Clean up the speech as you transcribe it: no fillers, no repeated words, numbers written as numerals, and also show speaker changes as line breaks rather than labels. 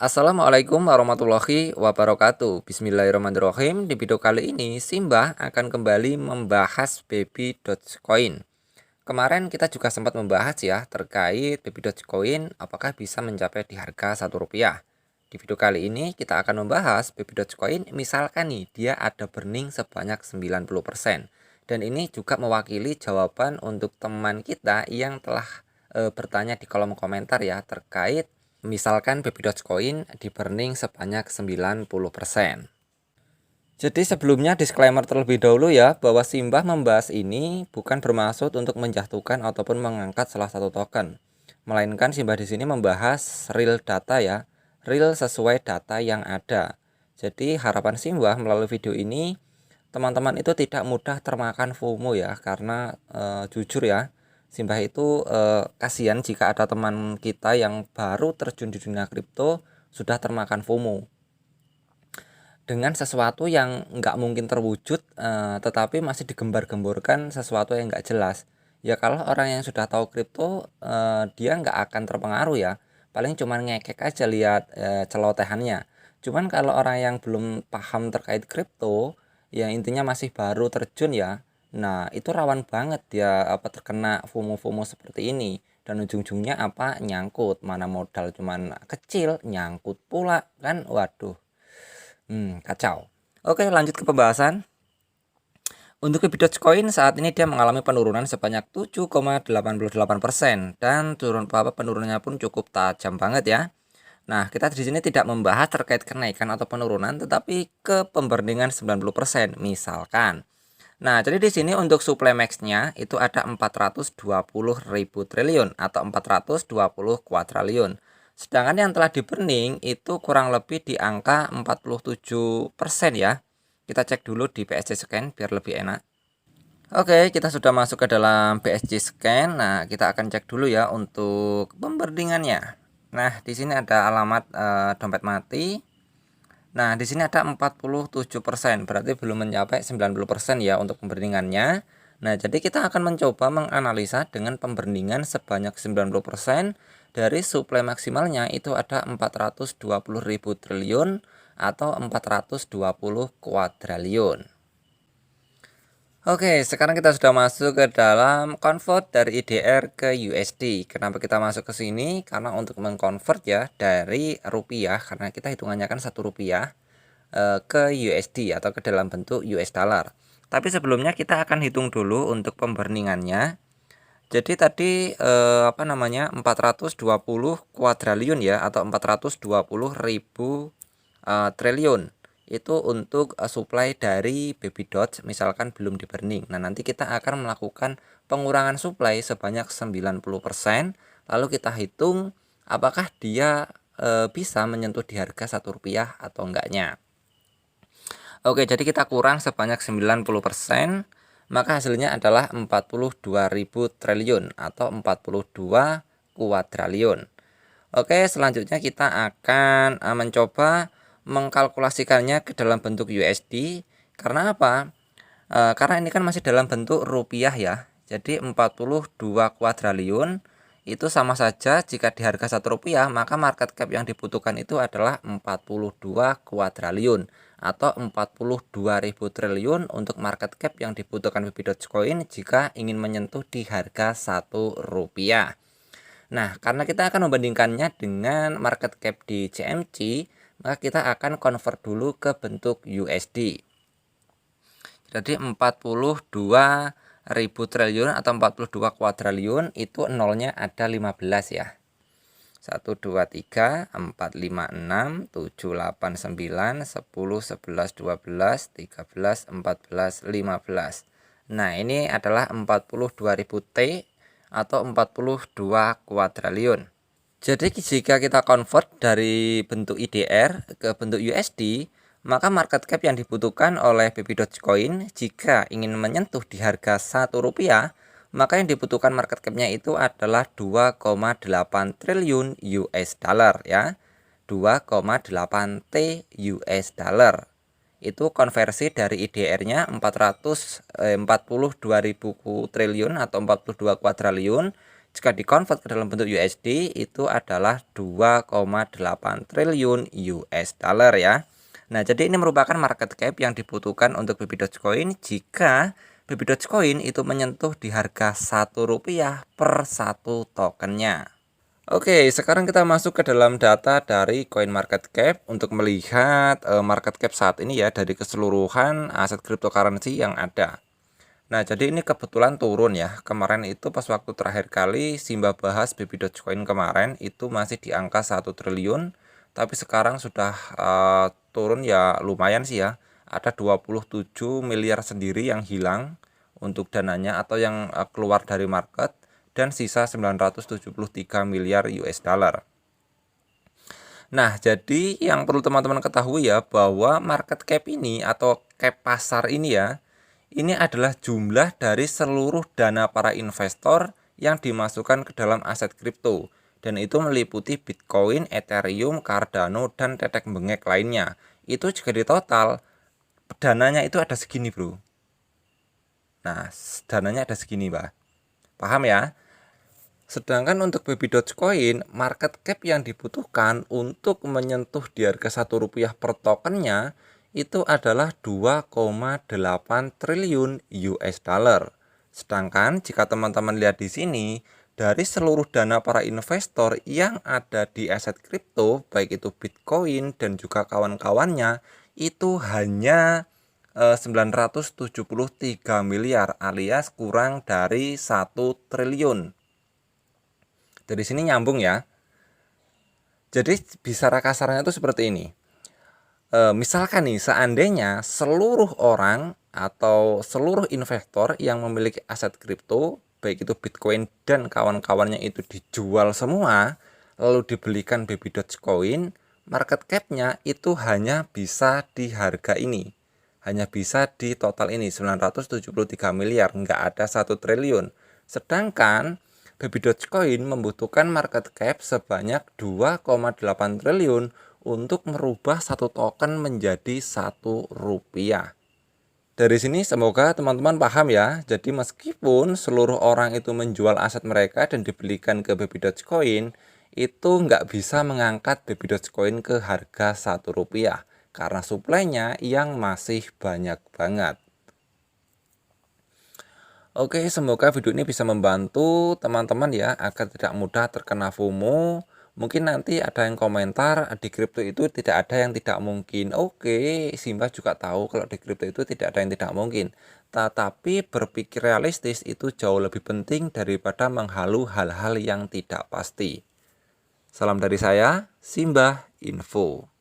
Assalamualaikum warahmatullahi wabarakatuh. Bismillahirrahmanirrahim. Di video kali ini Simbah akan kembali membahas Baby Dogecoin. Kemarin kita juga sempat membahas ya terkait Baby Dogecoin apakah bisa mencapai di harga Rp1. Di video kali ini kita akan membahas Baby Dogecoin, misalkan nih dia ada burning sebanyak 90%. Dan ini juga mewakili jawaban untuk teman kita yang telah bertanya di kolom komentar ya terkait misalkan Baby Dogecoin di burning sebanyak 90%. Jadi sebelumnya disclaimer terlebih dahulu ya, bahwa Simbah membahas ini bukan bermaksud untuk menjatuhkan ataupun mengangkat salah satu token. Melainkan Simbah di sini membahas real data ya, real sesuai data yang ada. Jadi harapan Simbah melalui video ini teman-teman itu tidak mudah termakan FOMO ya, karena jujur ya, Simbah itu kasihan jika ada teman kita yang baru terjun di dunia kripto sudah termakan FOMO dengan sesuatu yang nggak mungkin terwujud, tetapi masih digembar-gemborkan sesuatu yang nggak jelas. Ya kalau orang yang sudah tahu kripto, dia nggak akan terpengaruh ya, paling cuman ngekek aja lihat celotehannya. Cuman kalau orang yang belum paham terkait kripto, yang intinya masih baru terjun ya, nah itu rawan banget dia terkena FOMO-FOMO seperti ini. Dan ujung-ujungnya nyangkut, mana modal cuman kecil nyangkut pula kan, waduh. Kacau. Oke, lanjut ke pembahasan. Untuk Baby Dogecoin saat ini dia mengalami penurunan sebanyak 7,88% dan penurunannya pun cukup tajam banget ya. Nah, kita di sini tidak membahas terkait kenaikan atau penurunan, tetapi ke pemberningan 90% misalkan. Nah, jadi di sini untuk supply max-nya itu ada 420.000 triliun atau 420 kuadriliun. Sedangkan yang telah di burning itu kurang lebih di angka 47% ya. Kita cek dulu di BSC Scan biar lebih enak. Oke, kita sudah masuk ke dalam BSC Scan. Nah, kita akan cek dulu ya untuk pembandingannya. Nah, di sini ada alamat dompet mati. Nah, di sini ada 47%, berarti belum mencapai 90% ya untuk pembandingannya. Nah, jadi kita akan mencoba menganalisa dengan pembandingan sebanyak 90% dari suplai maksimalnya itu ada 420.000 triliun atau 420 kuadriliun. Oke, sekarang kita sudah masuk ke dalam convert dari IDR ke USD. Kenapa kita masuk ke sini? Karena untuk mengkonvert ya dari rupiah, karena kita hitungannya kan Rp1 ke USD atau ke dalam bentuk US dollar. Tapi sebelumnya kita akan hitung dulu untuk pemburningannya. Jadi tadi 420 kuadriliun ya atau 420.000 triliun itu untuk supply dari Baby Doge misalkan belum di burning. Nah, nanti kita akan melakukan pengurangan supply sebanyak 90%, lalu kita hitung apakah dia bisa menyentuh di harga Rp1 atau enggaknya. Oke, jadi kita kurang sebanyak 90%, maka hasilnya adalah 42.000 triliun atau 42 kuadriliun. Oke, selanjutnya kita akan mencoba mengkalkulasikannya ke dalam bentuk USD. Karena apa? Karena ini kan masih dalam bentuk rupiah ya. Jadi 42 kuadriliun itu sama saja jika di harga Rp1, maka market cap yang dibutuhkan itu adalah 42 kuadriliun atau 42.000 triliun untuk market cap yang dibutuhkan Baby Dogecoin jika ingin menyentuh di harga Rp1. Nah, karena kita akan membandingkannya dengan market cap di CMC, maka kita akan convert dulu ke bentuk USD. Jadi 42.000 triliun atau 42 kuadriliun itu nolnya ada 15 ya. 1, 2, 3, 4, 5, 6, 7, 8, 9, 10, 11, 12, 13, 14, 15. Nah, ini adalah 42.000 T atau 42 kuadriliun. Jadi jika kita convert dari bentuk IDR ke bentuk USD, maka market cap yang dibutuhkan oleh Baby Dogecoin jika ingin menyentuh di harga Rp1, maka yang dibutuhkan market capnya itu adalah 2,8 triliun US dollar ya. 2,8 T US dollar. Itu konversi dari IDR-nya 442.000 triliun atau 42 kuadriliun. jika dikonvert ke dalam bentuk USD itu adalah 2,8 triliun US dollar ya. Nah, jadi ini merupakan market cap yang dibutuhkan untuk Baby Dogecoin jika Baby Dogecoin itu menyentuh di harga Rp1 per satu tokennya. Oke, sekarang kita masuk ke dalam data dari CoinMarketCap untuk melihat market cap saat ini ya dari keseluruhan aset cryptocurrency yang ada. Nah, jadi ini kebetulan turun ya. Kemarin itu pas waktu terakhir kali Simba bahas Baby Dogecoin kemarin itu masih di angka 1 triliun, tapi sekarang sudah turun ya lumayan sih ya. Ada 27 miliar sendiri yang hilang untuk dananya atau yang keluar dari market dan sisa 973 miliar US dollar. Nah, jadi yang perlu teman-teman ketahui ya bahwa market cap ini atau cap pasar ini ya, ini adalah jumlah dari seluruh dana para investor yang dimasukkan ke dalam aset kripto. Dan itu meliputi Bitcoin, Ethereum, Cardano, dan tetek bengek lainnya. Itu jika di total, dananya itu ada segini bro. Nah, dananya ada segini Pak. Paham ya? Sedangkan untuk Baby Dogecoin, market cap yang dibutuhkan untuk menyentuh di harga Rp1 per tokennya itu adalah 2,8 triliun US dollar. Sedangkan jika teman-teman lihat di sini, dari seluruh dana para investor yang ada di aset kripto, baik itu Bitcoin dan juga kawan-kawannya, itu hanya 973 miliar alias kurang dari 1 triliun. Dari sini nyambung ya. Jadi bicara kasarnya itu seperti ini. Misalkan nih, seandainya seluruh orang atau seluruh investor yang memiliki aset kripto, baik itu Bitcoin dan kawan-kawannya itu dijual semua, lalu dibelikan Baby Dogecoin, market cap-nya itu hanya bisa di harga ini. Hanya bisa di total ini, 973 miliar, nggak ada 1 triliun. Sedangkan Baby Dogecoin membutuhkan market cap sebanyak 2,8 triliun untuk merubah satu token menjadi Rp1. Dari sini semoga teman-teman paham ya. Jadi meskipun seluruh orang itu menjual aset mereka dan dibelikan ke Baby Dogecoin, itu nggak bisa mengangkat Baby Dogecoin ke harga Rp1 karena suplainya yang masih banyak banget. Oke, semoga video ini bisa membantu teman-teman ya agar tidak mudah terkena FOMO. Mungkin nanti ada yang komentar di kripto itu tidak ada yang tidak mungkin. Oke, Simba juga tahu kalau di kripto itu tidak ada yang tidak mungkin. Tetapi berpikir realistis itu jauh lebih penting daripada menghalu hal-hal yang tidak pasti. Salam dari saya, Simba Info.